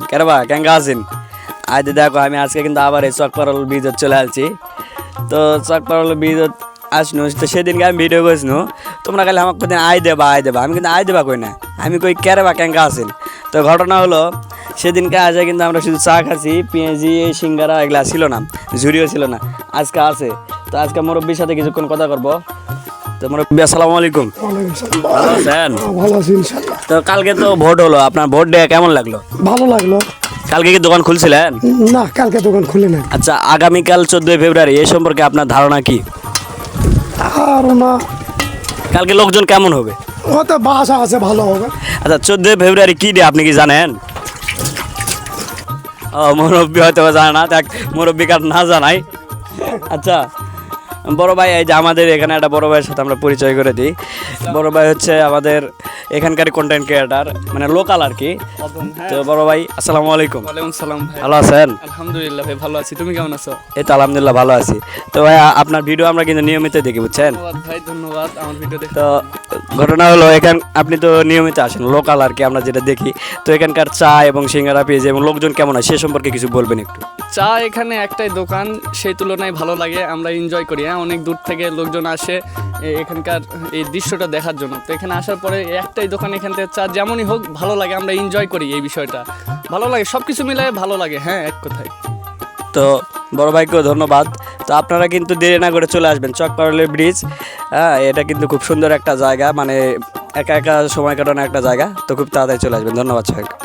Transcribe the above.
কেরবা কেঙ্গা আছেন? আজ দেখো আমি আজকে কিন্তু আবার এই চকপাড়ল ব্রিজত চলে আসছি। তো চকপাড়ল ব্রিজত আসনু তো সেদিনকে আমি ভিডিও করেছিনু, তোমরা খালি আমাকে কোথায় আয় দেবা আমি কিন্তু আয় দেবা কই না, আমি কই কেরবা কেঙ্গা আছেন। তো ঘটনা হলো সেদিনকে আসে কিন্তু আমরা শুধু চা খাচ্ছি, পেঁয়াজি এই সিঙ্গারা এগুলা ছিল না, ঝুড়িও ছিল না, আজকে আছে। তো আজকে মুরব্বীর সাথে কিছুক্ষণ কথা করবো। তো মুরব্বী আসসালামু আলাইকুম। ভালো আছেন? ভালো আছি ইনশাআল্লাহ। তো কালকে তো ভোট হলো, আপনার ভোট দেয়া কেমন লাগলো? ভালো লাগলো। কালকে কি দোকান খুলছিলেন? না, কালকে দোকান খুলে নাই। আচ্ছা, আগামীকাল 14 ফেব্রুয়ারি এই সম্পর্কে আপনার ধারণা কি? আর না, কালকে লোকজন কেমন হবে? ওতে বাসা আছে, ভালো হবে। আচ্ছা, 14 ফেব্রুয়ারি কি ডে আপনি কি জানেন? ও, মুরব্বী হয়তো জানে না, দেখ মুরব্বী কার না জানাই। আচ্ছা বড় ভাই, এই যে আমাদের এখানে একটা বড় ভাইয়ের সাথে আমরা পরিচয় করে দিই। বড় ভাই হচ্ছে আমাদের এখানকার কন্টেন্ট ক্রিয়েটার, মানে লোকাল আর কি। তো বড় ভাই আসসালামু আলাইকুম। ওয়ালাইকুম সালাম ভাই। ভালো আছেন? আলহামদুলিল্লাহ ভাই, ভালো আছি। তুমি কেমন আছো? এই তো আলহামদুলিল্লাহ ভালো আছি। তো ভাই আপনার ভিডিও আমরা কিন্তু নিয়মিত দেখি, বুঝছেন? ধন্যবাদ ভাই, ধন্যবাদ আমার ভিডিও দেখতে। তো ঘটনা হলো আপনি তো নিয়মিত আসেন, লোকাল আর কি আমরা যেটা দেখি। তো এখানকার চা এবং সিঙ্গারা পেঁয়াজি এবং লোকজন কেমন হয় সে সম্পর্কে কিছু বলবেন একটু। চা এখানে একটাই দোকান, সেই তুলনায় ভালো লাগে, আমরা এনজয় করি। হ্যাঁ, অনেক দূর থেকে লোকজন আসে এখানকার এই দৃশ্যটা দেখার জন্য। তো এখানে আসার পরে একটাই দোকান, এখান থেকে চা যেমনই হোক ভালো লাগে, আমরা এনজয় করি এই বিষয়টা, ভালো লাগে, সব কিছু মিলে ভালো লাগে। হ্যাঁ, এক কথায়। তো বড় ভাইকেও ধন্যবাদ। তো আপনারা কিন্তু দেরি না করে চলে আসবেন চকপাড়লের ব্রিজ। হ্যাঁ, এটা কিন্তু খুব সুন্দর একটা জায়গা, মানে একা একা সময় কাটানো একটা জায়গা। তো খুব তাড়াতাড়ি চলে আসবেন। ধন্যবাদ সবাইকে।